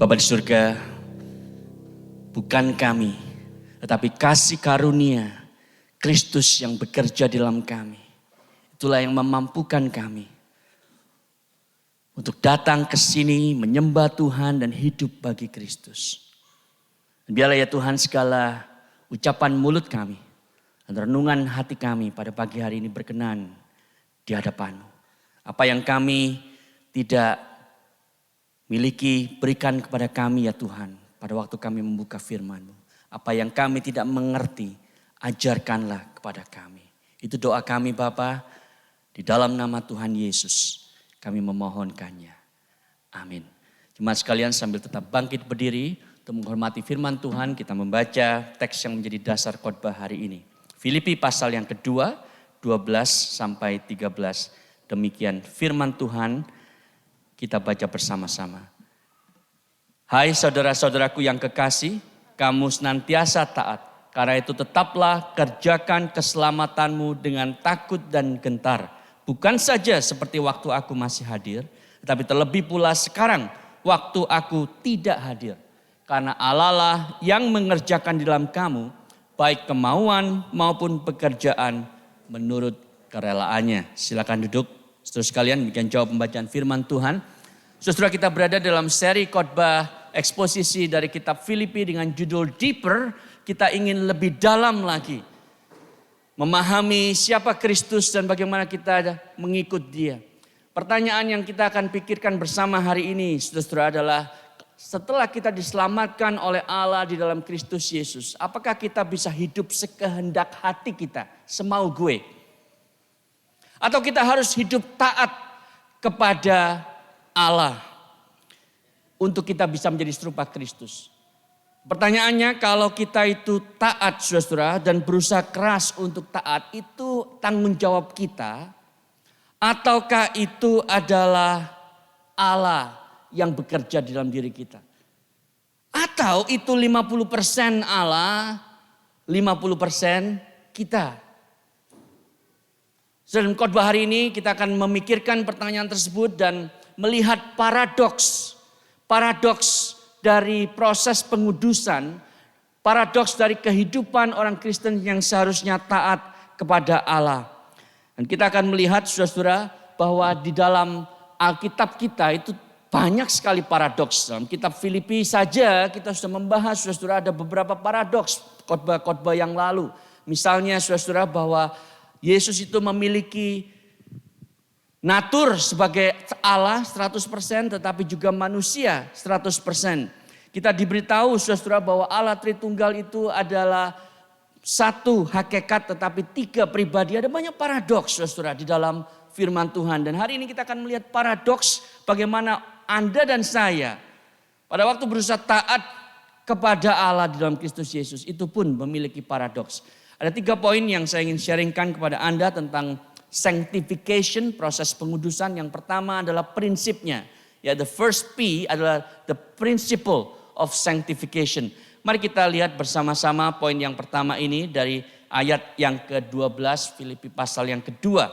Bapa di surga, bukan kami, tetapi kasih karunia Kristus yang bekerja di dalam kami. Itulah yang memampukan kami untuk datang ke sini menyembah Tuhan dan hidup bagi Kristus. Dan biarlah ya Tuhan segala ucapan mulut kami dan renungan hati kami pada pagi hari ini berkenan di hadapan-Mu. Apa yang kami tidak miliki, berikan kepada kami ya Tuhan pada waktu kami membuka firman-Mu. Apa yang kami tidak mengerti, ajarkanlah kepada kami. Itu doa kami Bapa, di dalam nama Tuhan Yesus kami memohonkannya. Amin. Jemaat sekalian sambil tetap bangkit berdiri untuk menghormati firman Tuhan, kita membaca teks yang menjadi dasar khotbah hari ini. Filipi pasal yang kedua, 12 sampai 13. Demikian firman Tuhan, kita baca bersama-sama. Hai saudara-saudaraku yang kekasih, kamu senantiasa taat. Karena itu tetaplah kerjakan keselamatanmu dengan takut dan gentar. Bukan saja seperti waktu aku masih hadir, tetapi terlebih pula sekarang waktu aku tidak hadir. Karena Allah lah yang mengerjakan di dalam kamu, baik kemauan maupun pekerjaan menurut kerelaannya. Silakan duduk. Saudara sekalian, demikian jawab pembacaan firman Tuhan. Saudara, kita berada dalam seri khotbah eksposisi dari kitab Filipi dengan judul Deeper. Kita ingin lebih dalam lagi memahami siapa Kristus dan bagaimana kita mengikut Dia. Pertanyaan yang kita akan pikirkan bersama hari ini, saudara, adalah setelah kita diselamatkan oleh Allah di dalam Kristus Yesus, apakah kita bisa hidup sekehendak hati kita, semau gue? Atau kita harus hidup taat kepada Allah untuk kita bisa menjadi serupa Kristus. Pertanyaannya, kalau kita itu taat saudara dan berusaha keras untuk taat, itu tanggung jawab kita ataukah itu adalah Allah yang bekerja di dalam diri kita? Atau itu 50% Allah, 50% kita? Dalam khotbah hari ini kita akan memikirkan pertanyaan tersebut dan melihat paradoks dari proses pengudusan, paradoks dari kehidupan orang Kristen yang seharusnya taat kepada Allah. Dan kita akan melihat saudara bahwa di dalam Alkitab kita itu banyak sekali paradoks. Dalam kitab Filipi saja kita sudah membahas saudara ada beberapa paradoks khotbah-khotbah yang lalu. Misalnya saudara bahwa Yesus itu memiliki natur sebagai Allah 100% tetapi juga manusia 100%. Kita diberitahu saudara bahwa Allah Tritunggal itu adalah satu hakikat tetapi tiga pribadi. Ada banyak paradoks saudara di dalam firman Tuhan. Dan hari ini kita akan melihat paradoks bagaimana Anda dan saya pada waktu berusaha taat kepada Allah di dalam Kristus Yesus itu pun memiliki paradoks. Ada 3 poin yang saya ingin sharingkan kepada Anda tentang sanctification, proses pengudusan. Yang pertama adalah prinsipnya. Ya, the first P adalah the principle of sanctification. Mari kita lihat bersama-sama poin yang pertama ini dari ayat yang ke-12 Filipi pasal yang kedua.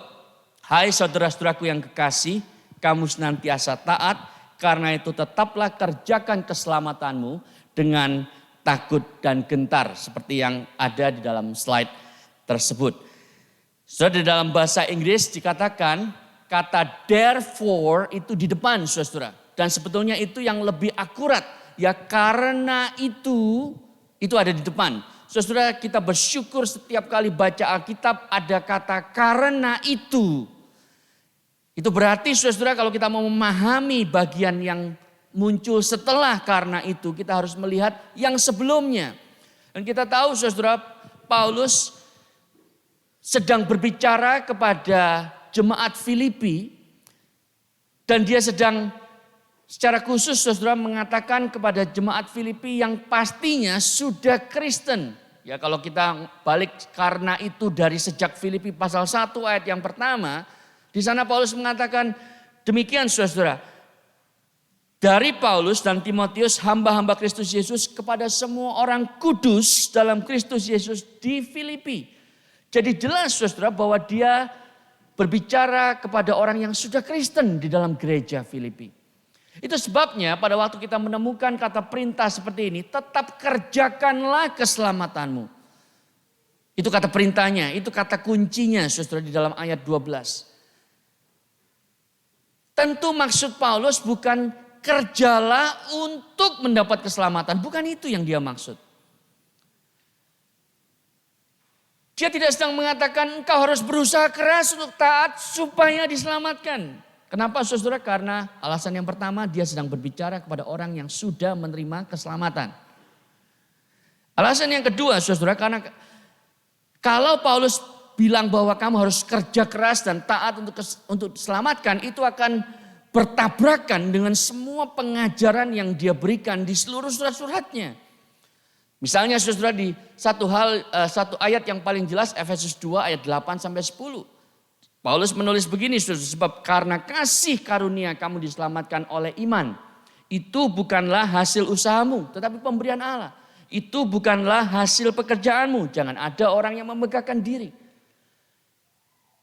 Hai saudara-saudaraku yang kekasih, kamu senantiasa taat, karena itu tetaplah kerjakan keselamatanmu dengan takut dan gentar seperti yang ada di dalam slide tersebut. Saudara, di dalam bahasa Inggris dikatakan kata therefore itu di depan saudara. Dan sebetulnya itu yang lebih akurat. Ya karena itu ada di depan. Saudara, kita bersyukur setiap kali baca Alkitab ada kata karena itu. Itu berarti saudara kalau kita mau memahami bagian yang muncul setelah karena itu, kita harus melihat yang sebelumnya. Dan kita tahu saudara, Paulus sedang berbicara kepada jemaat Filipi. Dan dia sedang secara khusus saudara mengatakan kepada jemaat Filipi yang pastinya sudah Kristen. Ya kalau kita balik karena itu dari sejak Filipi pasal 1 ayat yang pertama. Di sana Paulus mengatakan demikian saudara. Dari Paulus dan Timotius hamba-hamba Kristus Yesus kepada semua orang kudus dalam Kristus Yesus di Filipi. Jadi jelas saudara bahwa dia berbicara kepada orang yang sudah Kristen di dalam gereja Filipi. Itu sebabnya pada waktu kita menemukan kata perintah seperti ini, tetap kerjakanlah keselamatanmu. Itu kata perintahnya, itu kata kuncinya saudara di dalam ayat 12. Tentu maksud Paulus bukan kerjalah untuk mendapat keselamatan. Bukan itu yang dia maksud. Dia tidak sedang mengatakan engkau harus berusaha keras untuk taat supaya diselamatkan. Kenapa saudara? Karena alasan yang pertama dia sedang berbicara kepada orang yang sudah menerima keselamatan. Alasan yang kedua saudara, karena kalau Paulus bilang bahwa kamu harus kerja keras dan taat untuk diselamatkan, itu akan bertabrakan dengan semua pengajaran yang dia berikan di seluruh surat-suratnya. Misalnya saudara di satu ayat yang paling jelas, Efesus 2 ayat 8 sampai 10. Paulus menulis begini, sebab karena kasih karunia kamu diselamatkan oleh iman. Itu bukanlah hasil usahamu, tetapi pemberian Allah. Itu bukanlah hasil pekerjaanmu. Jangan ada orang yang memegahkan diri.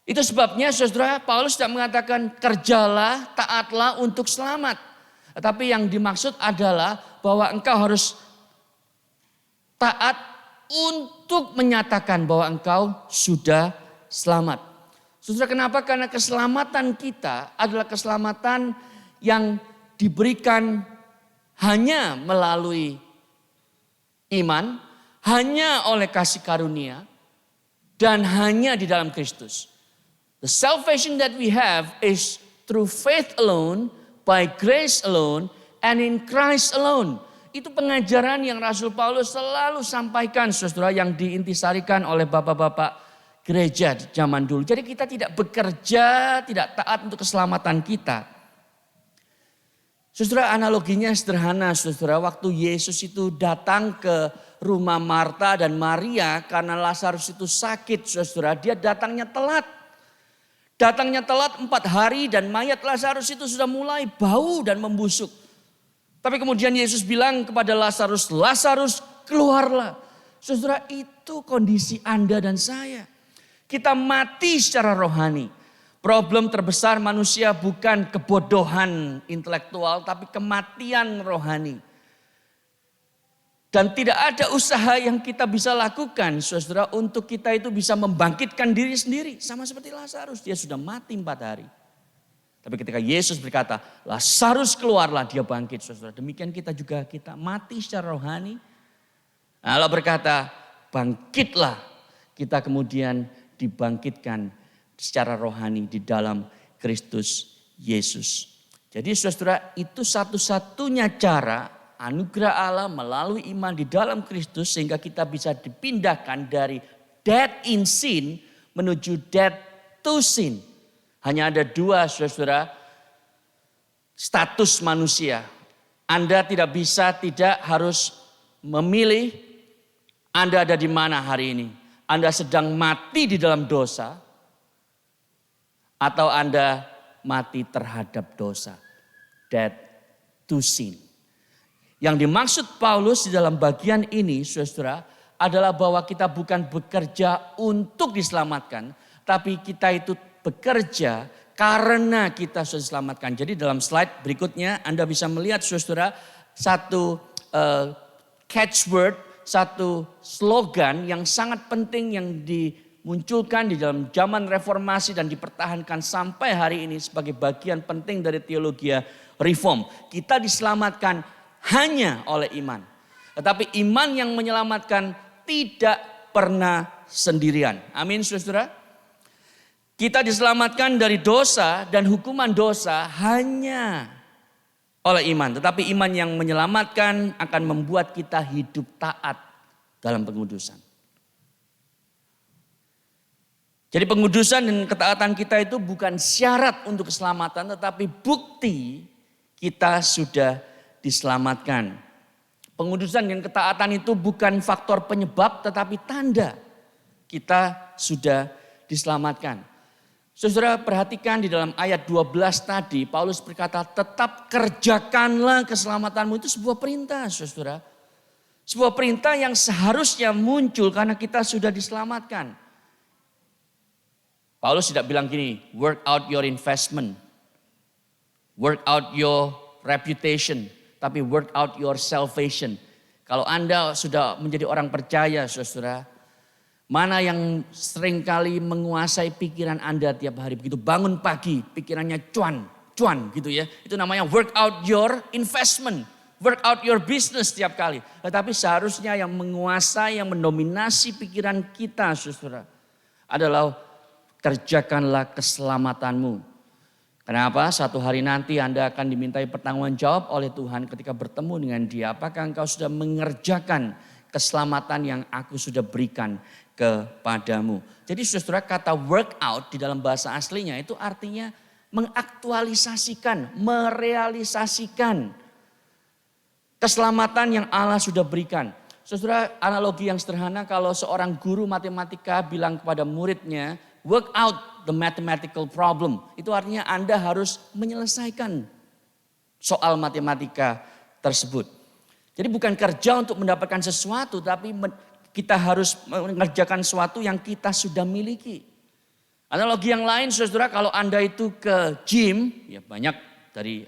Itu sebabnya saudara, Paulus tidak mengatakan kerjalah, taatlah untuk selamat. Tetapi yang dimaksud adalah bahwa engkau harus taat untuk menyatakan bahwa engkau sudah selamat. Saudara, kenapa? Karena keselamatan kita adalah keselamatan yang diberikan hanya melalui iman, hanya oleh kasih karunia, dan hanya di dalam Kristus. The salvation that we have is through faith alone, by grace alone, and in Christ alone. Itu pengajaran yang Rasul Paulus selalu sampaikan, saudara, yang diintisarikan oleh bapak-bapak gereja di zaman dulu. Jadi kita tidak bekerja, tidak taat untuk keselamatan kita. Saudara, analoginya sederhana, saudara. Waktu Yesus itu datang ke rumah Marta dan Maria karena Lazarus itu sakit, saudara. Dia datangnya telat. Datangnya telat 4 hari dan mayat Lazarus itu sudah mulai bau dan membusuk. Tapi kemudian Yesus bilang kepada Lazarus, Lazarus keluarlah. Saudara, itu kondisi Anda dan saya. Kita mati secara rohani. Problem terbesar manusia bukan kebodohan intelektual, tapi kematian rohani. Dan tidak ada usaha yang kita bisa lakukan, saudara, untuk kita itu bisa membangkitkan diri sendiri. Sama seperti Lazarus, dia sudah mati 4 hari. Tapi ketika Yesus berkata, Lazarus keluarlah, dia bangkit, saudara. Demikian kita juga, kita mati secara rohani. Allah berkata, bangkitlah, kita kemudian dibangkitkan secara rohani di dalam Kristus Yesus. Jadi saudara, itu satu-satunya cara anugerah Allah melalui iman di dalam Kristus sehingga kita bisa dipindahkan dari dead in sin menuju dead to sin. Hanya ada 2 saudara status manusia. Anda tidak harus memilih Anda ada di mana hari ini. Anda sedang mati di dalam dosa atau Anda mati terhadap dosa. Dead to sin. Yang dimaksud Paulus di dalam bagian ini, saudara, adalah bahwa kita bukan bekerja untuk diselamatkan, tapi kita itu bekerja karena kita sudah diselamatkan. Jadi dalam slide berikutnya Anda bisa melihat, saudara, satu catchword, satu slogan yang sangat penting yang dimunculkan di dalam zaman reformasi dan dipertahankan sampai hari ini sebagai bagian penting dari teologi reform. Kita diselamatkan hanya oleh iman. Tetapi iman yang menyelamatkan tidak pernah sendirian. Amin, saudara. Kita diselamatkan dari dosa dan hukuman dosa hanya oleh iman. Tetapi iman yang menyelamatkan akan membuat kita hidup taat dalam pengudusan. Jadi pengudusan dan ketaatan kita itu bukan syarat untuk keselamatan, tetapi bukti kita sudah diselamatkan. Pengudusan dan ketaatan itu bukan faktor penyebab, tetapi tanda kita sudah diselamatkan. Saudara, perhatikan di dalam ayat 12 tadi, Paulus berkata, tetap kerjakanlah keselamatanmu. Itu sebuah perintah, saudara. Sebuah perintah yang seharusnya muncul karena kita sudah diselamatkan. Paulus tidak bilang gini, work out your investment, work out your reputation, tapi work out your salvation. Kalau Anda sudah menjadi orang percaya, saudara, mana yang seringkali menguasai pikiran Anda tiap hari, begitu bangun pagi, pikirannya cuan gitu ya. Itu namanya work out your investment, work out your business tiap kali. Tetapi seharusnya yang menguasai, yang mendominasi pikiran kita, saudara, adalah kerjakanlah keselamatanmu. Kenapa? Satu hari nanti Anda akan dimintai pertanggungan jawab oleh Tuhan ketika bertemu dengan Dia. Apakah engkau sudah mengerjakan keselamatan yang aku sudah berikan kepadamu. Jadi saudara, kata work out di dalam bahasa aslinya itu artinya mengaktualisasikan, merealisasikan keselamatan yang Allah sudah berikan. Saudara, analogi yang sederhana, kalau seorang guru matematika bilang kepada muridnya, work out the mathematical problem. Itu artinya Anda harus menyelesaikan soal matematika tersebut. Jadi bukan kerja untuk mendapatkan sesuatu, tapi kita harus mengerjakan sesuatu yang kita sudah miliki. Analogi yang lain, saudara, kalau Anda itu ke gym, ya banyak dari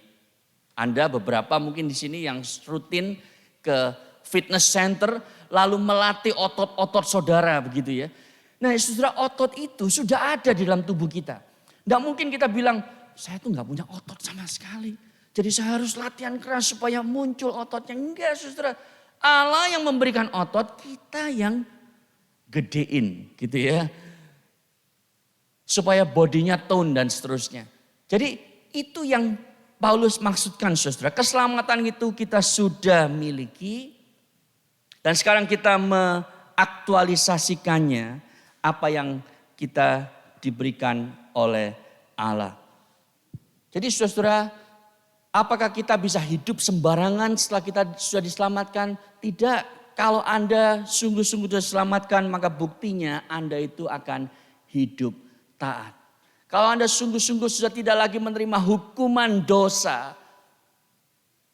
Anda, beberapa mungkin di sini yang rutin ke fitness center, lalu melatih otot-otot saudara begitu ya. Nah saudara, otot itu sudah ada di dalam tubuh kita. Tidak mungkin kita bilang, saya tuh gak punya otot sama sekali. Jadi saya harus latihan keras supaya muncul ototnya. Enggak saudara, Allah yang memberikan otot, kita yang gedein gitu ya. Supaya bodinya tone dan seterusnya. Jadi itu yang Paulus maksudkan saudara. Keselamatan itu kita sudah miliki. Dan sekarang kita mengaktualisasikannya. Apa yang kita diberikan oleh Allah. Jadi saudara, apakah kita bisa hidup sembarangan setelah kita sudah diselamatkan? Tidak. Kalau Anda sungguh-sungguh sudah diselamatkan, maka buktinya Anda itu akan hidup taat. Kalau Anda sungguh-sungguh sudah tidak lagi menerima hukuman dosa.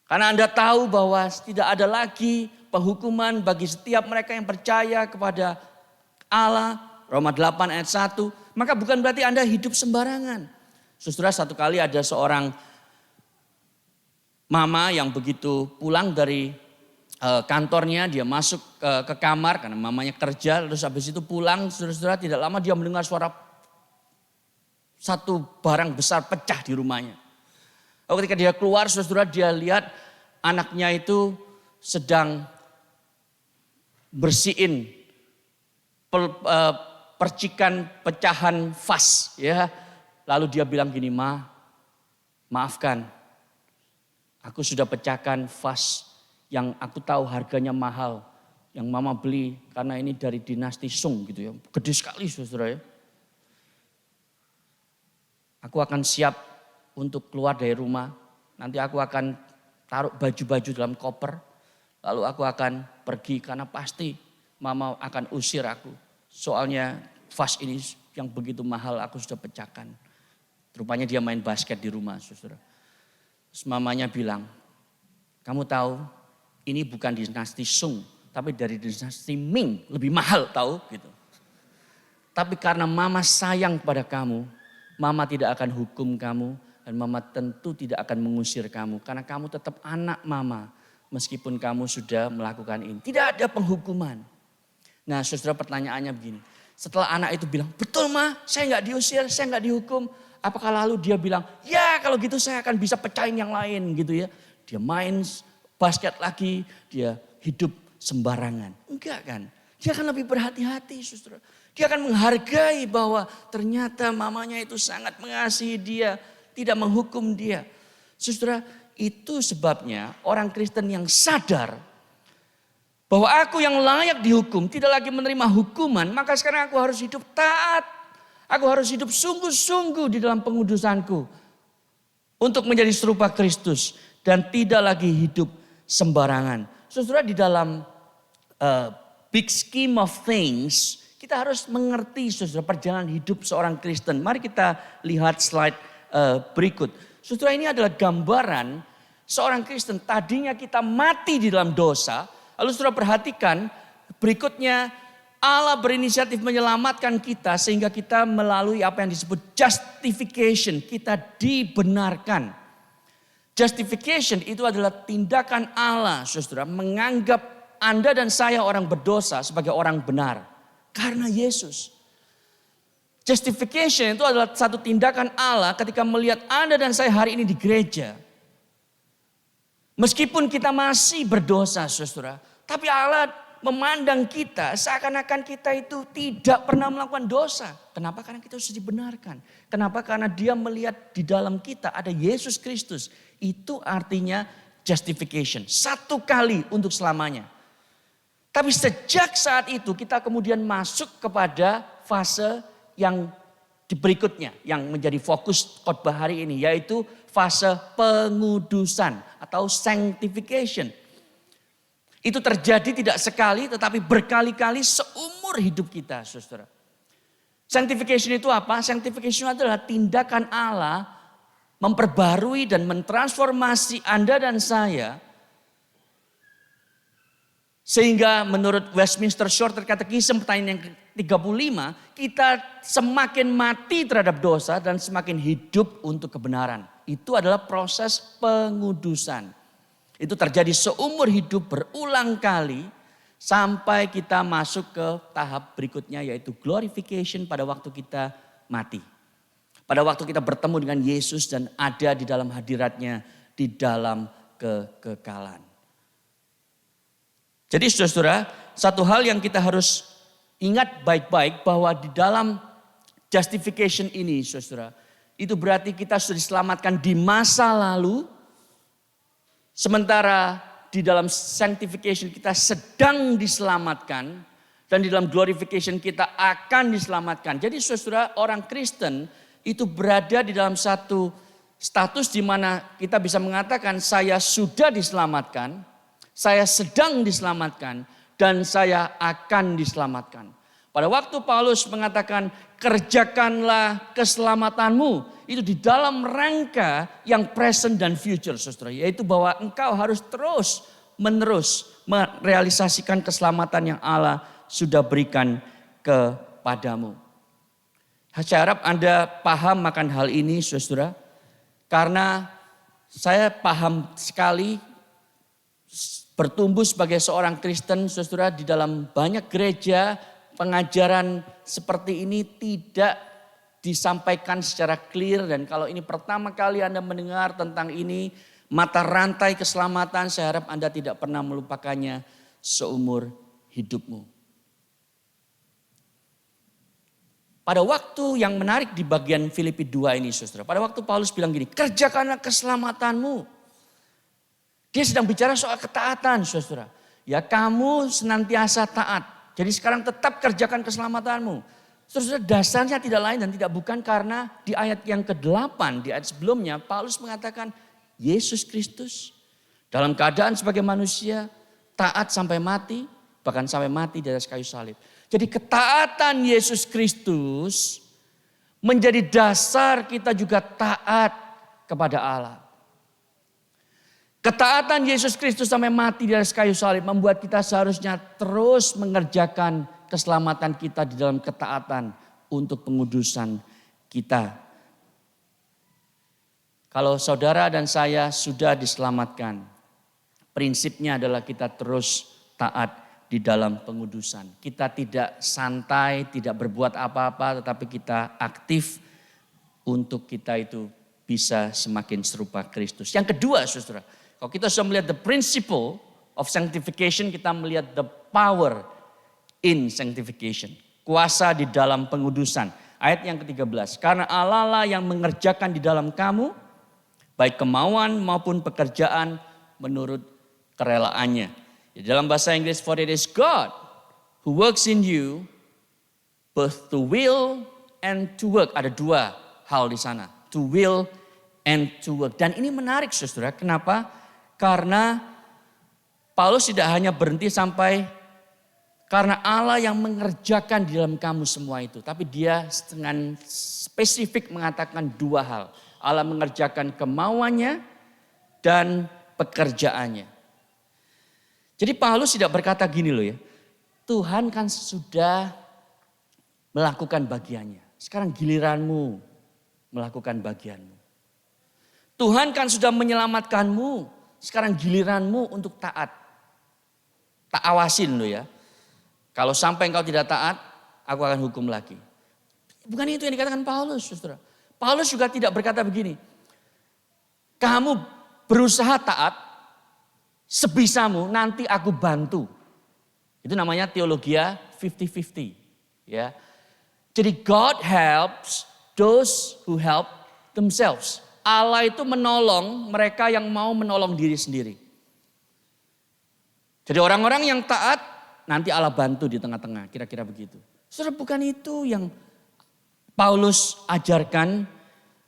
Karena Anda tahu bahwa tidak ada lagi penghukuman bagi setiap mereka yang percaya kepada Allah. Roma 8 ayat 1. Maka bukan berarti Anda hidup sembarangan. Saudara, satu kali ada seorang mama yang begitu pulang dari kantornya, dia masuk ke kamar karena mamanya kerja. Terus habis itu pulang, saudara-saudara, tidak lama dia mendengar suara satu barang besar pecah di rumahnya. Lalu ketika dia keluar, saudara, dia lihat anaknya itu sedang bersihin percikan pecahan vas ya. Lalu dia bilang gini, maafkan, aku sudah pecahkan vas yang aku tahu harganya mahal, yang mama beli karena ini dari dinasti Sung gitu ya, gede sekali saudara ya. Aku akan siap untuk keluar dari rumah, nanti aku akan taruh baju-baju dalam koper, lalu aku akan pergi karena pasti mama akan usir aku. Soalnya vas ini yang begitu mahal aku sudah pecahkan. Rupanya dia main basket di rumah, saudara. Terus mamanya bilang, kamu tahu ini bukan dinasti Sung, tapi dari dinasti Ming, lebih mahal tahu gitu. Tapi karena mama sayang pada kamu, mama tidak akan hukum kamu dan mama tentu tidak akan mengusir kamu. Karena kamu tetap anak mama meskipun kamu sudah melakukan ini. Tidak ada penghukuman. Nah saudara, pertanyaannya begini. Setelah anak itu bilang, betul ma, saya nggak diusir, saya nggak dihukum. Apakah lalu dia bilang, ya kalau gitu saya akan bisa pecahin yang lain gitu ya. Dia main basket lagi, dia hidup sembarangan. Enggak kan, dia akan lebih berhati-hati saudara. Dia akan menghargai bahwa ternyata mamanya itu sangat mengasihi dia, tidak menghukum dia. Saudara, itu sebabnya orang Kristen yang sadar bahwa aku yang layak dihukum, tidak lagi menerima hukuman, maka sekarang aku harus hidup taat. Aku harus hidup sungguh-sungguh di dalam pengudusanku untuk menjadi serupa Kristus dan tidak lagi hidup sembarangan. Saudara, di dalam big scheme of things, kita harus mengerti saudara perjalanan hidup seorang Kristen. Mari kita lihat slide berikut. Saudara, ini adalah gambaran seorang Kristen. Tadinya kita mati di dalam dosa. Lalu saudara perhatikan berikutnya, Allah berinisiatif menyelamatkan kita sehingga kita melalui apa yang disebut justification. Kita dibenarkan. Justification itu adalah tindakan Allah, saudara, menganggap Anda dan saya orang berdosa sebagai orang benar. Karena Yesus. Justification itu adalah satu tindakan Allah ketika melihat Anda dan saya hari ini di gereja. Meskipun kita masih berdosa, saudara, tapi Allah memandang kita seakan-akan kita itu tidak pernah melakukan dosa. Kenapa? Karena kita sudah dibenarkan. Kenapa? Karena dia melihat di dalam kita ada Yesus Kristus. Itu artinya justification. Satu kali untuk selamanya. Tapi sejak saat itu kita kemudian masuk kepada fase yang berikutnya. Yang menjadi fokus khotbah hari ini. Yaitu fase pengudusan atau sanctification. Itu terjadi tidak sekali tetapi berkali-kali seumur hidup kita, saudara. Sanctification itu apa? Sanctification adalah tindakan Allah memperbarui dan mentransformasi Anda dan saya. Sehingga menurut Westminster Shorter Catechism pertanyaan yang ke-35, kita semakin mati terhadap dosa dan semakin hidup untuk kebenaran. Itu adalah proses pengudusan. Itu terjadi seumur hidup berulang kali sampai kita masuk ke tahap berikutnya yaitu glorification pada waktu kita mati. Pada waktu kita bertemu dengan Yesus dan ada di dalam hadiratnya di dalam kekekalan. Jadi saudara, satu hal yang kita harus ingat baik-baik bahwa di dalam justification ini saudara, itu berarti kita sudah diselamatkan di masa lalu. Sementara di dalam sanctification kita sedang diselamatkan dan di dalam glorification kita akan diselamatkan. Jadi saudara, orang Kristen itu berada di dalam satu status di mana kita bisa mengatakan saya sudah diselamatkan, saya sedang diselamatkan dan saya akan diselamatkan. Pada waktu Paulus mengatakan kerjakanlah keselamatanmu, itu di dalam rangka yang present dan future, saudara. Yaitu bahwa engkau harus terus menerus merealisasikan keselamatan yang Allah sudah berikan kepadamu. Saya harap Anda paham akan hal ini, saudara. Karena saya paham sekali bertumbuh sebagai seorang Kristen, saudara, di dalam banyak gereja. Pengajaran seperti ini tidak disampaikan secara clear dan kalau ini pertama kali Anda mendengar tentang ini, mata rantai keselamatan, saya harap Anda tidak pernah melupakannya seumur hidupmu. Pada waktu yang menarik di bagian Filipi 2 ini, saudara, pada waktu Paulus bilang gini, kerjakanlah keselamatanmu. Dia sedang bicara soal ketaatan, saudara. Ya, kamu senantiasa taat. Jadi sekarang tetap kerjakan keselamatanmu. Saudara, dasarnya tidak lain dan tidak bukan karena di ayat yang ke-8, di ayat sebelumnya, Paulus mengatakan Yesus Kristus dalam keadaan sebagai manusia, taat sampai mati, bahkan sampai mati di atas kayu salib. Jadi ketaatan Yesus Kristus menjadi dasar kita juga taat kepada Allah. Ketaatan Yesus Kristus sampai mati di atas kayu salib membuat kita seharusnya terus mengerjakan keselamatan kita di dalam ketaatan untuk pengudusan kita. Kalau saudara dan saya sudah diselamatkan, prinsipnya adalah kita terus taat di dalam pengudusan. Kita tidak santai, tidak berbuat apa-apa, tetapi kita aktif untuk kita itu bisa semakin serupa Kristus. Yang kedua, saudara, kalau kita sudah melihat the principle of sanctification, kita melihat the power in sanctification. Kuasa di dalam pengudusan. Ayat yang ke-13. Karena Allah lah yang mengerjakan di dalam kamu, baik kemauan maupun pekerjaan menurut kerelaannya. Di dalam bahasa Inggris, for it is God who works in you, both to will and to work. Ada dua hal di sana. To will and to work. Dan ini menarik, saudara. Kenapa? Karena Paulus tidak hanya berhenti sampai karena Allah yang mengerjakan di dalam kamu semua itu. Tapi dia dengan spesifik mengatakan dua hal. Allah mengerjakan kemauannya dan pekerjaannya. Jadi Paulus tidak berkata gini loh ya. Tuhan kan sudah melakukan bagiannya. Sekarang giliranmu melakukan bagianmu. Tuhan kan sudah menyelamatkanmu. Sekarang giliranmu untuk taat. Tak awasin lo ya. Kalau sampai engkau tidak taat, aku akan hukum lagi. Bukan itu yang dikatakan Paulus, saudara. Paulus juga tidak berkata begini. Kamu berusaha taat, sebisamu nanti aku bantu. Itu namanya teologia 50-50. Ya. Jadi God helps those who help themselves. Allah itu menolong mereka yang mau menolong diri sendiri. Jadi orang-orang yang taat nanti Allah bantu di tengah-tengah, kira-kira begitu. Saudara, bukan itu yang Paulus ajarkan.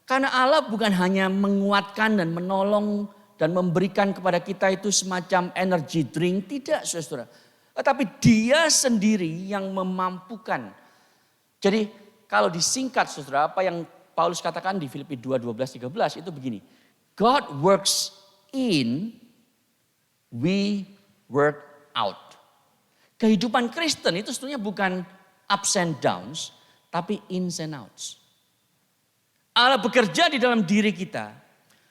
Karena Allah bukan hanya menguatkan dan menolong dan memberikan kepada kita itu semacam energy drink. Tidak, saudara. Tetapi dia sendiri yang memampukan. Jadi kalau disingkat, saudara, apa yang Paulus katakan di Filipi 2, 12, 13 itu begini. God works in, we work out. Kehidupan Kristen itu sebetulnya bukan ups and downs, tapi ins and outs. Allah bekerja di dalam diri kita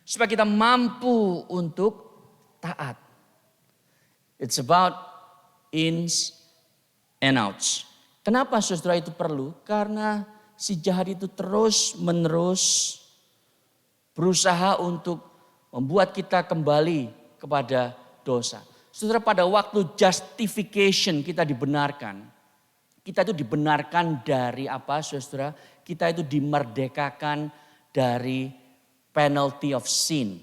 supaya kita mampu untuk taat. It's about ins and outs. Kenapa saudara itu perlu? Karena si jahat itu terus menerus berusaha untuk membuat kita kembali kepada dosa. Saudara, pada waktu justification kita dibenarkan. Kita itu dibenarkan dari apa, saudara? Kita itu dimerdekakan dari penalty of sin.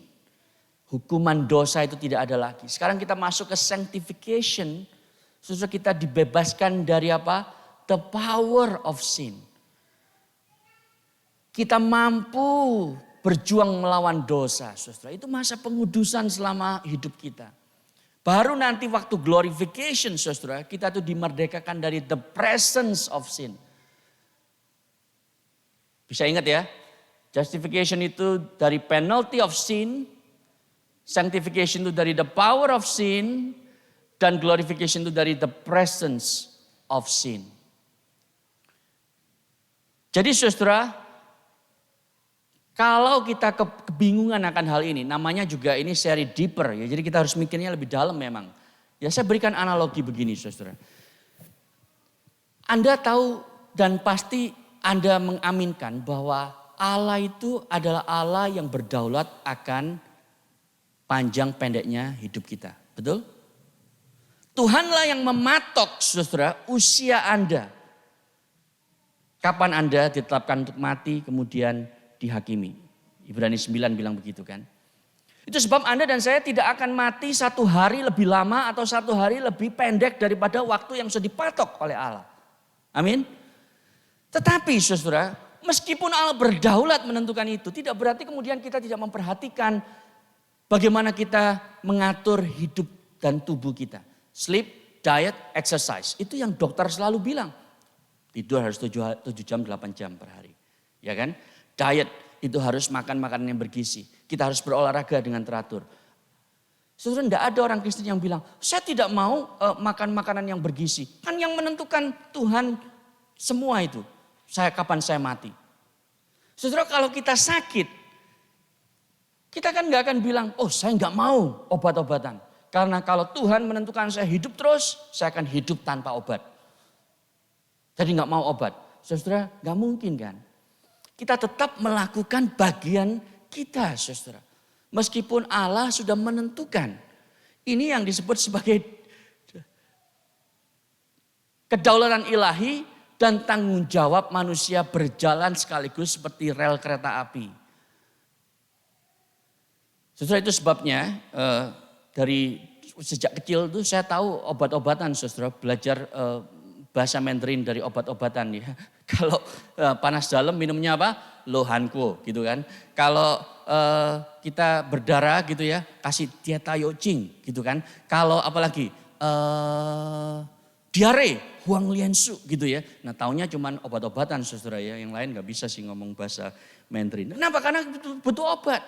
Hukuman dosa itu tidak ada lagi. Sekarang kita masuk ke sanctification. Saudara, kita dibebaskan dari apa? The power of sin. Kita mampu berjuang melawan dosa, saudara. Itu masa pengudusan selama hidup kita. Baru nanti waktu glorification, saudara, kita tuh dimerdekakan dari the presence of sin. Bisa ingat ya, justification itu dari penalty of sin, sanctification itu dari the power of sin, dan glorification itu dari the presence of sin. Jadi saudara, kalau kita kebingungan akan hal ini, namanya juga ini seri deeper ya. Jadi kita harus mikirnya lebih dalam memang. Ya saya berikan analogi begini saudara. Anda tahu dan pasti Anda mengaminkan bahwa Allah itu adalah Allah yang berdaulat akan panjang pendeknya hidup kita. Betul? Tuhanlah yang mematok saudara usia Anda. Kapan Anda ditetapkan untuk mati kemudian dihakimi. Ibrani 9 bilang begitu kan. Itu sebab Anda dan saya tidak akan mati 1 hari lebih lama atau 1 hari lebih pendek daripada waktu yang sudah dipatok oleh Allah. Amin. Tetapi saudara, meskipun Allah berdaulat menentukan itu, tidak berarti kemudian kita tidak memperhatikan bagaimana kita mengatur hidup dan tubuh kita. Sleep, diet, exercise. Itu yang dokter selalu bilang. Tidur harus 7 jam, 8 jam per hari. Ya kan? Diet itu harus makan makanan yang bergizi. Kita harus berolahraga dengan teratur. Saudara, tidak ada orang Kristen yang bilang, saya tidak mau makan makanan yang bergizi. Kan yang menentukan Tuhan semua itu. Kapan saya mati. Saudara, kalau kita sakit, kita kan nggak akan bilang, oh saya nggak mau obat-obatan. Karena kalau Tuhan menentukan saya hidup terus, saya akan hidup tanpa obat. Jadi nggak mau obat. Saudara, nggak mungkin kan. Kita tetap melakukan bagian kita, saudara. Meskipun Allah sudah menentukan. Ini yang disebut sebagai kedaulatan ilahi dan tanggung jawab manusia berjalan sekaligus seperti rel kereta api. Saudara, itu sebabnya dari sejak kecil itu saya tahu obat-obatan, saudara. Belajar bahasa Mandarin dari obat-obatan ya. Kalau panas dalam minumnya apa? Lohanko gitu kan. Kalau kita berdarah gitu ya, kasih Dietayocing gitu kan. Kalau apalagi diare, Huang Liansu gitu ya. Nah taunya cuman obat-obatan saudara ya. Yang lain gak bisa sih ngomong bahasa Mandarin. Kenapa? Karena butuh obat.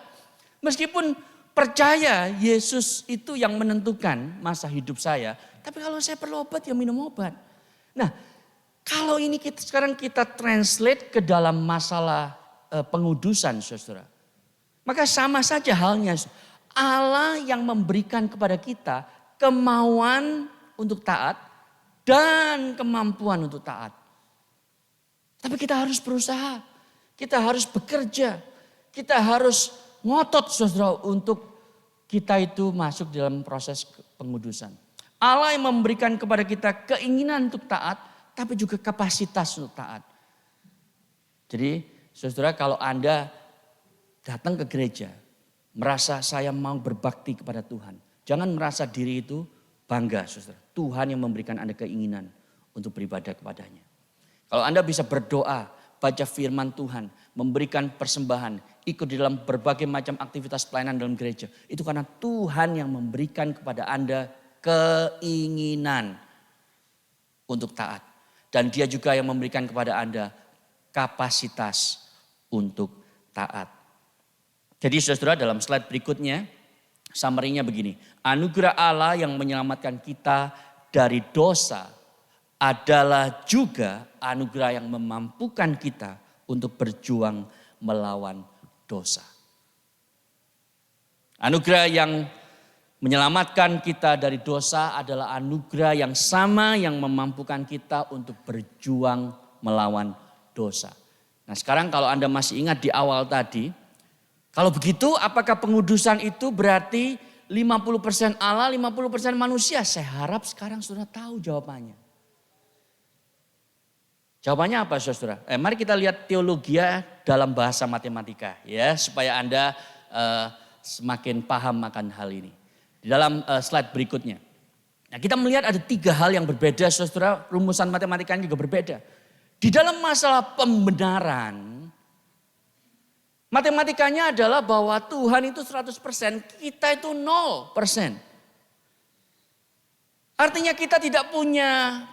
Meskipun percaya Yesus itu yang menentukan masa hidup saya. Tapi kalau saya perlu obat ya minum obat. Nah, kalau ini sekarang kita translate ke dalam masalah pengudusan, saudara. Maka sama saja halnya. Allah yang memberikan kepada kita kemauan untuk taat dan kemampuan untuk taat. Tapi kita harus berusaha, kita harus bekerja, kita harus ngotot saudara untuk kita itu masuk dalam proses pengudusan. Allah yang memberikan kepada kita keinginan untuk taat, tapi juga kapasitas untuk taat. Jadi saudara, kalau Anda datang ke gereja, merasa saya mau berbakti kepada Tuhan. Jangan merasa diri itu bangga saudara. Tuhan yang memberikan Anda keinginan untuk beribadah kepadanya. Kalau Anda bisa berdoa, baca firman Tuhan, memberikan persembahan, ikut di dalam berbagai macam aktivitas pelayanan dalam gereja. Itu karena Tuhan yang memberikan kepada Anda keinginan untuk taat. Dan dia juga yang memberikan kepada Anda kapasitas untuk taat. Jadi saudara, dalam slide berikutnya, summary-nya begini. Anugerah Allah yang menyelamatkan kita dari dosa adalah juga anugerah yang memampukan kita untuk berjuang melawan dosa. Anugerah yang menyelamatkan kita dari dosa adalah anugerah yang sama yang memampukan kita untuk berjuang melawan dosa. Nah sekarang kalau Anda masih ingat di awal tadi, kalau begitu apakah pengudusan itu berarti 50% Allah, 50% manusia? Saya harap sekarang sudah tahu jawabannya. Jawabannya apa saudara? Mari kita lihat teologia dalam bahasa matematika ya, supaya Anda semakin paham akan hal ini. Di dalam slide berikutnya. Nah, kita melihat ada 3 hal yang berbeda saudara, rumusan matematikanya juga berbeda. Di dalam masalah pembenaran, matematikanya adalah bahwa Tuhan itu 100%, kita itu 0%. Artinya kita tidak punya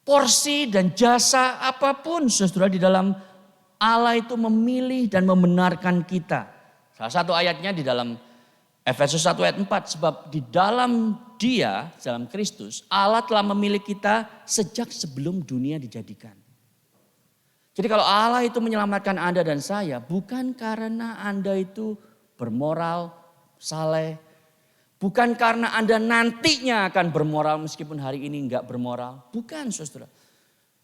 porsi dan jasa apapun saudara di dalam Allah itu memilih dan membenarkan kita. Salah satu ayatnya di dalam Efesus 1 ayat 4. Sebab di dalam Dia, dalam Kristus, Allah telah memilih kita sejak sebelum dunia dijadikan. Jadi kalau Allah itu menyelamatkan Anda dan saya, bukan karena Anda itu bermoral, saleh. Bukan karena Anda nantinya akan bermoral meskipun hari ini enggak bermoral. Bukan saudara.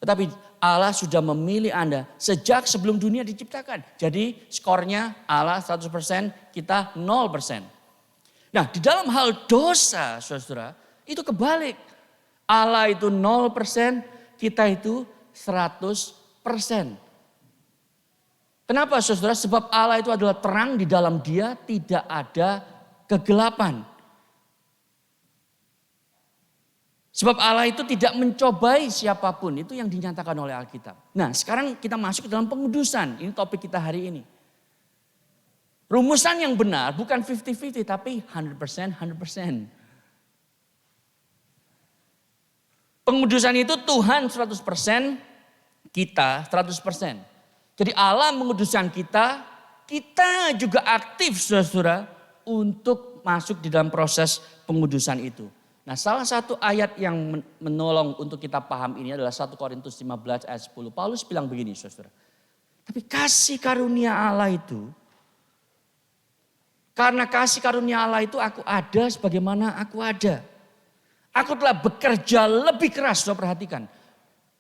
Tetapi Allah sudah memilih Anda sejak sebelum dunia diciptakan. Jadi skornya Allah 100%, kita 0%. Nah di dalam hal dosa saudara, itu kebalik. Allah itu 0%, kita itu 100%. Kenapa saudara? Sebab Allah itu adalah terang, di dalam Dia tidak ada kegelapan. Sebab Allah itu tidak mencobai siapapun. Itu yang dinyatakan oleh Alkitab. Nah sekarang kita masuk ke dalam pengudusan. Ini topik kita hari ini. Rumusan yang benar bukan 50-50 tapi 100%, 100%. Pengudusan itu Tuhan 100%, kita 100%. Jadi Allah menguduskan kita, kita juga aktif saudara untuk masuk di dalam proses pengudusan itu. Nah salah satu ayat yang menolong untuk kita paham ini adalah 1 Korintus 15 ayat 10. Paulus bilang begini saudara. Tapi kasih karunia Allah itu, karena kasih karunia Allah itu aku ada sebagaimana aku ada. Aku telah bekerja lebih keras, saudara perhatikan.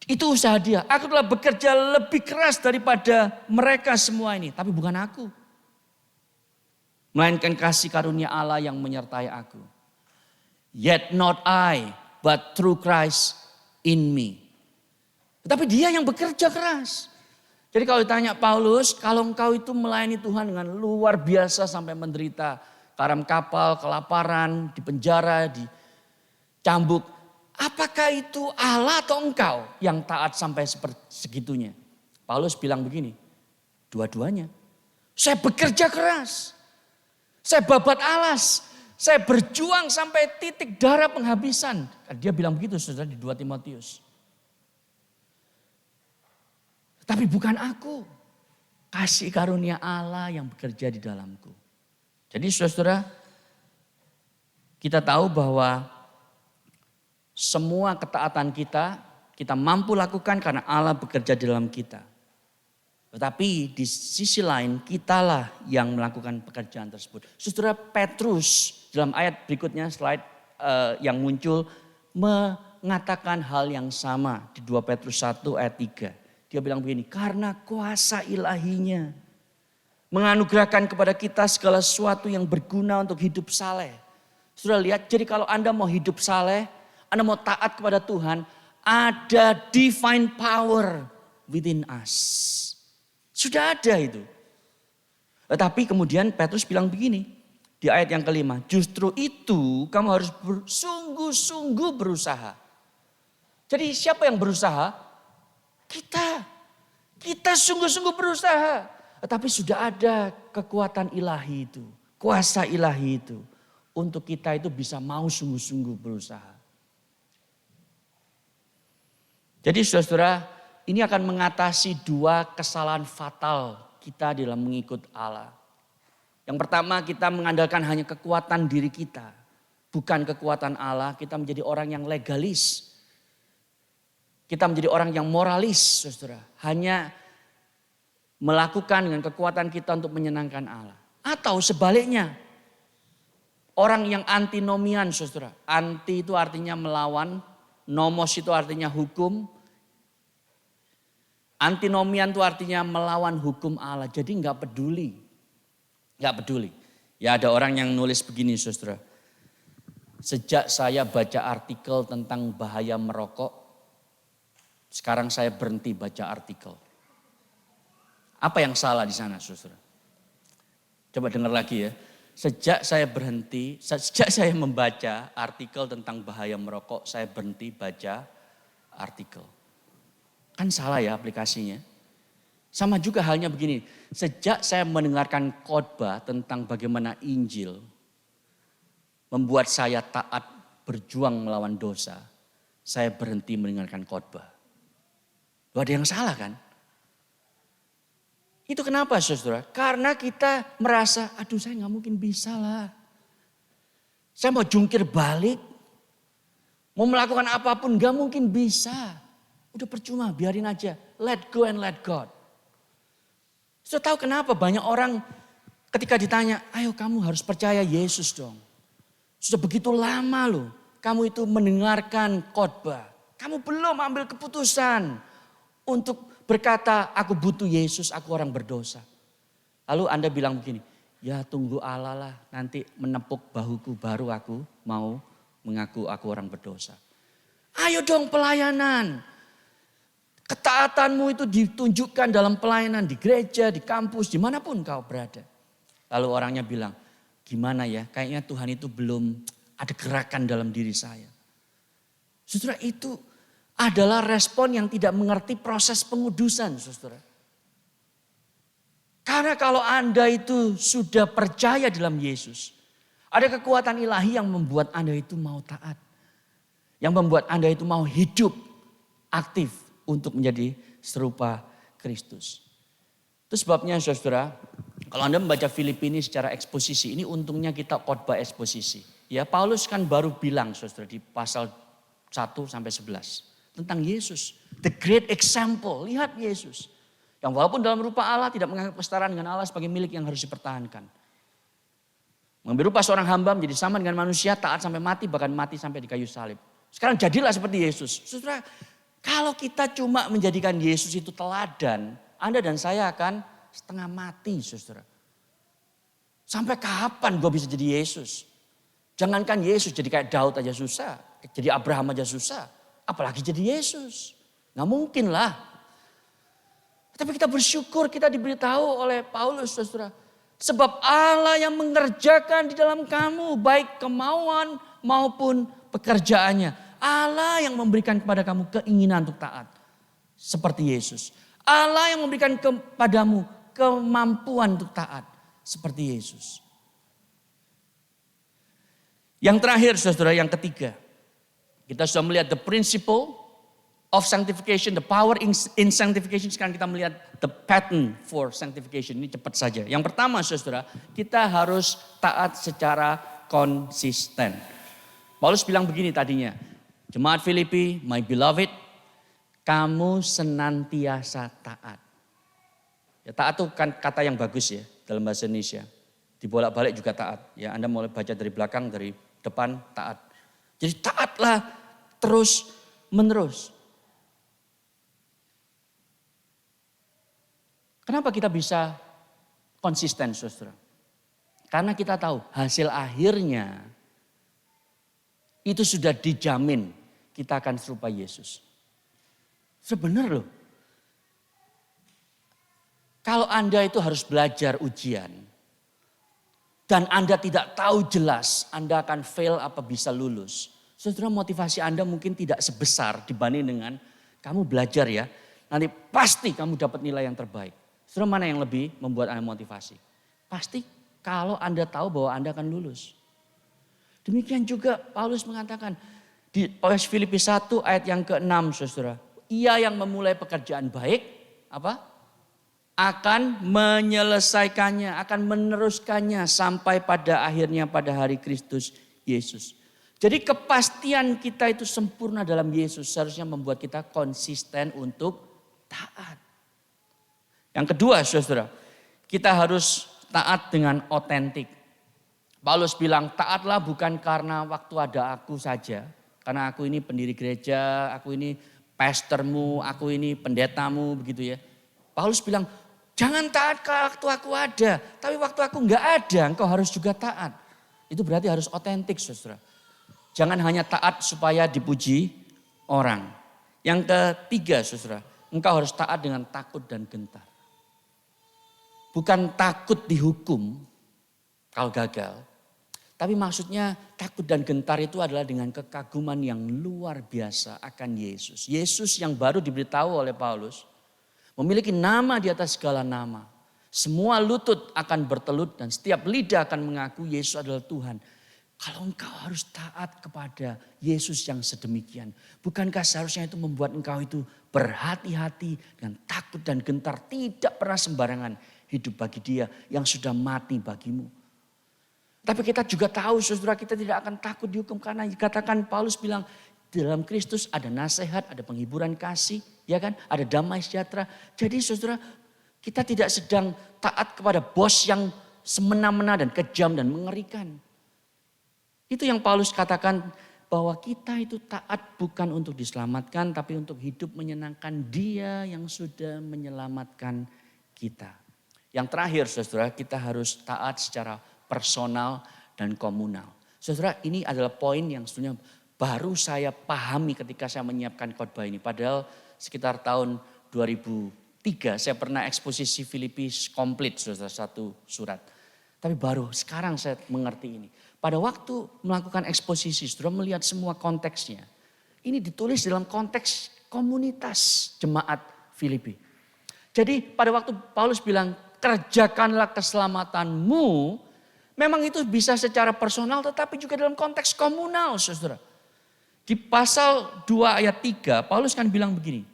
Itu usaha dia. Aku telah bekerja lebih keras daripada mereka semua ini. Tapi bukan aku. Melainkan kasih karunia Allah yang menyertai aku. Yet not I, but through Christ in me. Tetapi dia yang bekerja keras. Jadi kalau ditanya Paulus, kalau engkau itu melayani Tuhan dengan luar biasa sampai menderita. Karam kapal, kelaparan, di penjara, dicambuk. Apakah itu Allah atau engkau yang taat sampai segitunya? Paulus bilang begini, dua-duanya. Saya bekerja keras. Saya babat alas. Saya berjuang sampai titik darah penghabisan. Dia bilang begitu saudara di 2 Timotius. Tapi bukan aku. Kasih karunia Allah yang bekerja di dalamku. Jadi saudara, kita tahu bahwa semua ketaatan kita mampu lakukan karena Allah bekerja di dalam kita. Tetapi di sisi lain kitalah yang melakukan pekerjaan tersebut. Saudara, Petrus dalam ayat berikutnya slide yang muncul mengatakan hal yang sama di 2 Petrus 1 ayat 3. Dia bilang begini, karena kuasa ilahinya menganugerahkan kepada kita segala sesuatu yang berguna untuk hidup saleh. Sudah lihat, jadi kalau Anda mau hidup saleh, Anda mau taat kepada Tuhan, ada divine power within us. Sudah ada itu. Tetapi kemudian Petrus bilang begini di ayat yang kelima. Justru itu kamu harus sungguh-sungguh berusaha. Jadi siapa yang berusaha? Kita. Kita sungguh-sungguh berusaha. Tetapi sudah ada kekuatan ilahi itu. Kuasa ilahi itu. Untuk kita itu bisa mau sungguh-sungguh berusaha. Jadi saudara-saudara, ini akan mengatasi 2 kesalahan fatal kita dalam mengikut Allah. Yang pertama, kita mengandalkan hanya kekuatan diri kita. Bukan kekuatan Allah, kita menjadi orang yang legalis. Kita menjadi orang yang moralis, saudara. Hanya melakukan dengan kekuatan kita untuk menyenangkan Allah. Atau sebaliknya, orang yang antinomian, saudara. Anti itu artinya melawan, nomos itu artinya hukum. Antinomian itu artinya melawan hukum Allah. Jadi nggak peduli. Nggak peduli. Ya ada orang yang nulis begini saudara. Sejak saya baca artikel tentang bahaya merokok. Sekarang saya berhenti baca artikel. Apa yang salah di sana saudara? Coba dengar lagi ya. Sejak saya membaca artikel tentang bahaya merokok. Saya berhenti baca artikel. Kan salah ya aplikasinya. Sama juga halnya begini. Sejak saya mendengarkan khotbah tentang bagaimana Injil membuat saya taat berjuang melawan dosa. Saya berhenti mendengarkan khotbah. Loh, ada yang salah kan? Itu kenapa saudara? Karena kita merasa aduh saya gak mungkin bisa lah. Saya mau jungkir balik. Mau melakukan apapun gak mungkin bisa. Udah percuma, biarin aja. Let go and let God. Sudah tahu kenapa banyak orang ketika ditanya, ayo kamu harus percaya Yesus dong. Sudah begitu lama loh, kamu itu mendengarkan khotbah. Kamu belum ambil keputusan untuk berkata, aku butuh Yesus, aku orang berdosa. Lalu Anda bilang begini, ya tunggu Allah lah, nanti menepuk bahuku baru aku mau mengaku aku orang berdosa. Ayo dong pelayanan. Ketaatanmu itu ditunjukkan dalam pelayanan di gereja, di kampus, dimanapun kau berada. Lalu orangnya bilang, gimana ya kayaknya Tuhan itu belum ada gerakan dalam diri saya. Saudara itu adalah respon yang tidak mengerti proses pengudusan saudara. Karena kalau Anda itu sudah percaya dalam Yesus, ada kekuatan ilahi yang membuat Anda itu mau taat. Yang membuat Anda itu mau hidup aktif untuk menjadi serupa Kristus. Itu sebabnya saudara, kalau Anda membaca Filipi ini secara eksposisi, ini untungnya kita khotbah eksposisi. Ya Paulus kan baru bilang saudara di pasal 1 sampai 11 tentang Yesus. The great example, lihat Yesus. Yang walaupun dalam rupa Allah tidak menganggap kesetaraan dengan Allah sebagai milik yang harus dipertahankan. Mengambil rupa seorang hamba menjadi sama dengan manusia, taat sampai mati, bahkan mati sampai di kayu salib. Sekarang jadilah seperti Yesus. Saudara, kalau kita cuma menjadikan Yesus itu teladan, Anda dan saya akan setengah mati saudara. Sampai kapan gue bisa jadi Yesus? Jangankan Yesus jadi kayak Daud aja susah. Jadi Abraham aja susah. Apalagi jadi Yesus. Gak mungkin lah. Tapi kita bersyukur kita diberitahu oleh Paulus saudara. Sebab Allah yang mengerjakan di dalam kamu baik kemauan maupun pekerjaannya. Allah yang memberikan kepada kamu keinginan untuk taat. Seperti Yesus. Allah yang memberikan kepadamu kemampuan untuk taat. Seperti Yesus. Yang terakhir saudara, yang ketiga. Kita sudah melihat the principle of sanctification, the power in sanctification. Sekarang kita melihat the pattern for sanctification. Ini cepat saja. Yang pertama saudara, kita harus taat secara konsisten. Paulus bilang begini tadinya. Jemaat Filipi, my beloved, kamu senantiasa taat. Ya, taat itu kan kata yang bagus ya dalam bahasa Indonesia. Dibolak-balik juga taat. Ya, Anda mulai baca dari belakang, dari depan, taat. Jadi taatlah terus menerus. Kenapa kita bisa konsisten, saudara? Karena kita tahu hasil akhirnya itu sudah dijamin kita akan serupa Yesus. Sebenarnya loh. Kalau Anda itu harus belajar ujian dan Anda tidak tahu jelas Anda akan fail apa bisa lulus. Saudara, motivasi Anda mungkin tidak sebesar dibanding dengan kamu belajar ya. Nanti pasti kamu dapat nilai yang terbaik. Saudara, mana yang lebih membuat Anda motivasi? Pasti kalau Anda tahu bahwa Anda akan lulus. Demikian juga Paulus mengatakan di Filipi 1 ayat yang ke-6, saudara. Ia yang memulai pekerjaan baik, apa? Akan menyelesaikannya, akan meneruskannya sampai pada akhirnya pada hari Kristus Yesus. Jadi kepastian kita itu sempurna dalam Yesus seharusnya membuat kita konsisten untuk taat. Yang kedua, saudara, kita harus taat dengan otentik. Paulus bilang taatlah bukan karena waktu ada aku saja. Karena aku ini pendiri gereja, aku ini pastormu, aku ini pendetamu begitu ya. Paulus bilang jangan taat kalau waktu aku ada. Tapi waktu aku enggak ada engkau harus juga taat. Itu berarti harus otentik, saudara. Jangan hanya taat supaya dipuji orang. Yang ketiga, saudara, engkau harus taat dengan takut dan gentar. Bukan takut dihukum kalau gagal. Tapi maksudnya takut dan gentar itu adalah dengan kekaguman yang luar biasa akan Yesus. Yesus yang baru diberitahu oleh Paulus memiliki nama di atas segala nama. Semua lutut akan bertelut dan setiap lidah akan mengaku Yesus adalah Tuhan. Kalau engkau harus taat kepada Yesus yang sedemikian. Bukankah seharusnya itu membuat engkau itu berhati-hati dengan takut dan gentar. Tidak pernah sembarangan hidup bagi dia yang sudah mati bagimu. Tapi kita juga tahu saudara kita tidak akan takut dihukum. Karena dikatakan Paulus bilang dalam Kristus ada nasihat, ada penghiburan kasih. Ya kan, ada damai sejahtera. Jadi saudara kita tidak sedang taat kepada bos yang semena-mena dan kejam dan mengerikan. Itu yang Paulus katakan bahwa kita itu taat bukan untuk diselamatkan tapi untuk hidup menyenangkan Dia yang sudah menyelamatkan kita. Yang terakhir saudara kita harus taat secara personal dan komunal. Saudara ini adalah poin yang sebenarnya baru saya pahami ketika saya menyiapkan khotbah ini. Padahal sekitar tahun 2003 saya pernah eksposisi Filipi komplit saudara satu surat. Tapi baru sekarang saya mengerti ini. Pada waktu melakukan eksposisi, saudara melihat semua konteksnya. Ini ditulis dalam konteks komunitas jemaat Filipi. Jadi pada waktu Paulus bilang, kerjakanlah keselamatanmu. Memang itu bisa secara personal tetapi juga dalam konteks komunal, saudara. Di pasal 2 ayat 3, Paulus kan bilang begini.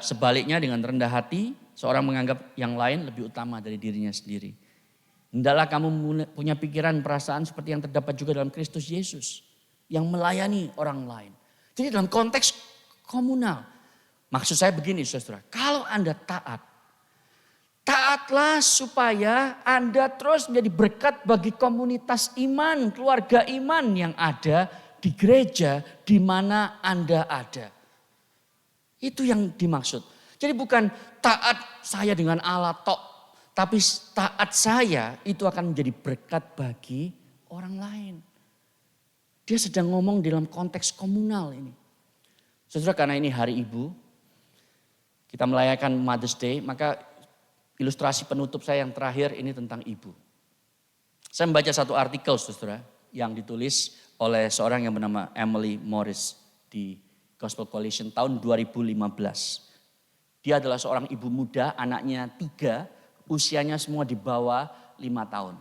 Sebaliknya dengan rendah hati, seorang menganggap yang lain lebih utama dari dirinya sendiri. Hendaklah kamu punya pikiran perasaan seperti yang terdapat juga dalam Kristus Yesus. Yang melayani orang lain. Jadi dalam konteks komunal. Maksud saya begini saudara. Kalau Anda taat. Taatlah supaya Anda terus menjadi berkat bagi komunitas iman. Keluarga iman yang ada di gereja di mana Anda ada. Itu yang dimaksud. Jadi bukan taat saya dengan Allah tok. Tapi taat saya itu akan menjadi berkat bagi orang lain. Dia sedang ngomong dalam konteks komunal ini. Saudara karena ini hari ibu. Kita merayakan Mother's Day. Maka ilustrasi penutup saya yang terakhir ini tentang ibu. Saya membaca satu artikel saudara. Yang ditulis oleh seorang yang bernama Emily Morris. Di Gospel Coalition tahun 2015. Dia adalah seorang ibu muda, anaknya 3. Usianya semua di bawah 5 tahun.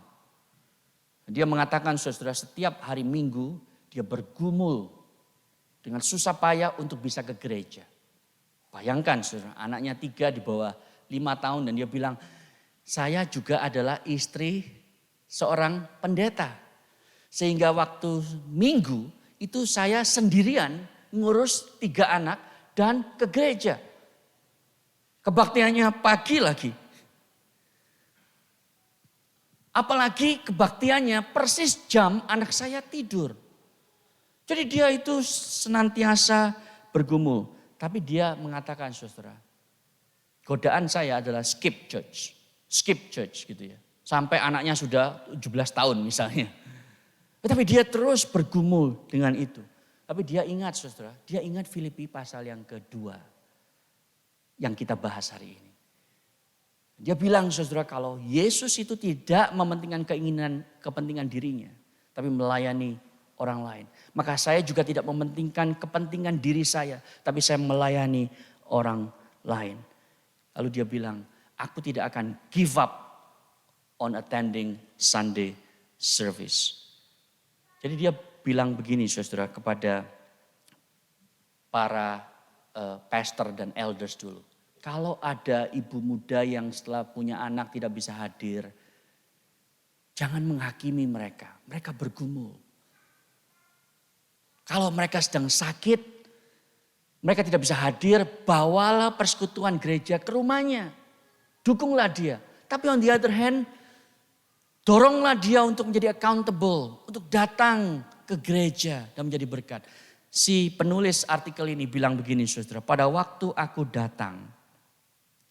Dia mengatakan saudara setiap hari Minggu dia bergumul dengan susah payah untuk bisa ke gereja. Bayangkan saudara anaknya 3 di bawah 5 tahun dan dia bilang saya juga adalah istri seorang pendeta. Sehingga waktu Minggu itu saya sendirian ngurus 3 anak dan ke gereja. Kebaktiannya pagi lagi. Apalagi kebaktiannya persis jam anak saya tidur. Jadi dia itu senantiasa bergumul. Tapi dia mengatakan, saudara, godaan saya adalah skip church. Skip church gitu ya. Sampai anaknya sudah 17 tahun misalnya. Tapi dia terus bergumul dengan itu. Tapi dia ingat, saudara, dia ingat Filipi pasal yang kedua yang kita bahas hari ini. Dia bilang, saudara, kalau Yesus itu tidak mementingkan kepentingan dirinya, tapi melayani orang lain. Maka saya juga tidak mementingkan kepentingan diri saya, tapi saya melayani orang lain. Lalu dia bilang, aku tidak akan give up on attending Sunday service. Jadi dia bilang begini, saudara, kepada para pastor dan elders dulu. Kalau ada ibu muda yang setelah punya anak tidak bisa hadir, jangan menghakimi mereka. Mereka bergumul. Kalau mereka sedang sakit, mereka tidak bisa hadir, bawalah persekutuan gereja ke rumahnya. Dukunglah dia. Tapi on the other hand, doronglah dia untuk menjadi accountable, untuk datang ke gereja dan menjadi berkat. Si penulis artikel ini bilang begini, saudara, pada waktu aku datang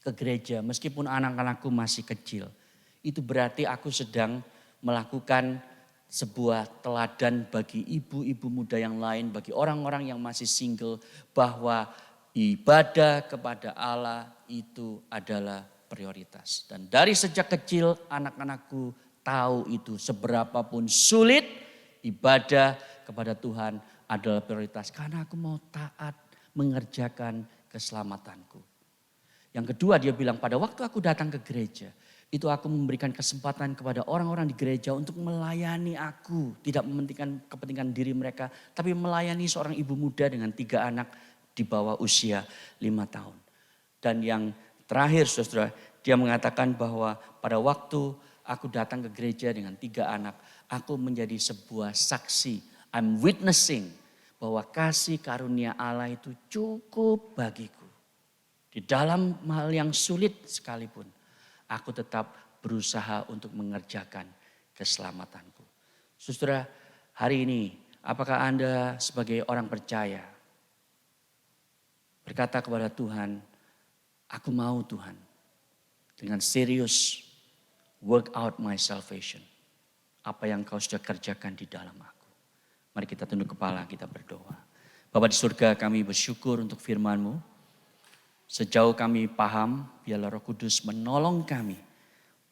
ke gereja, meskipun anak-anakku masih kecil, itu berarti aku sedang melakukan sebuah teladan bagi ibu-ibu muda yang lain, bagi orang-orang yang masih single, bahwa ibadah kepada Allah itu adalah prioritas. Dan dari sejak kecil anak-anakku tahu itu, seberapapun sulit, ibadah kepada Tuhan adalah prioritas. Karena aku mau taat mengerjakan keselamatanku. Yang kedua dia bilang, pada waktu aku datang ke gereja, itu aku memberikan kesempatan kepada orang-orang di gereja untuk melayani aku. Tidak mementingkan kepentingan diri mereka, tapi melayani seorang ibu muda dengan 3 anak di bawah usia 5 tahun. Dan yang terakhir, saudara, dia mengatakan bahwa pada waktu aku datang ke gereja dengan 3 anak, aku menjadi sebuah saksi. I'm witnessing bahwa kasih karunia Allah itu cukup bagiku. Di dalam hal yang sulit sekalipun, aku tetap berusaha untuk mengerjakan keselamatanku. Saudara, hari ini apakah Anda sebagai orang percaya berkata kepada Tuhan, aku mau Tuhan dengan serius work out my salvation. Apa yang kau sudah kerjakan di dalam aku. Mari kita tunduk kepala, kita berdoa. Bapa di surga, kami bersyukur untuk firman-Mu. Sejauh kami paham, biarlah Roh Kudus menolong kami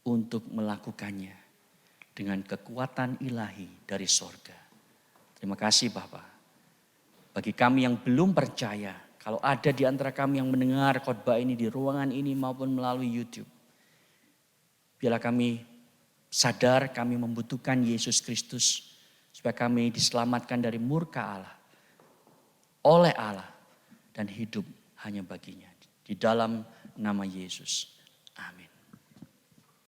untuk melakukannya dengan kekuatan ilahi dari sorga. Terima kasih Bapak. Bagi kami yang belum percaya, kalau ada di antara kami yang mendengar khotbah ini di ruangan ini maupun melalui YouTube, biarlah kami sadar kami membutuhkan Yesus Kristus supaya kami diselamatkan dari murka Allah, oleh Allah, dan hidup hanya baginya. Di dalam nama Yesus. Amin.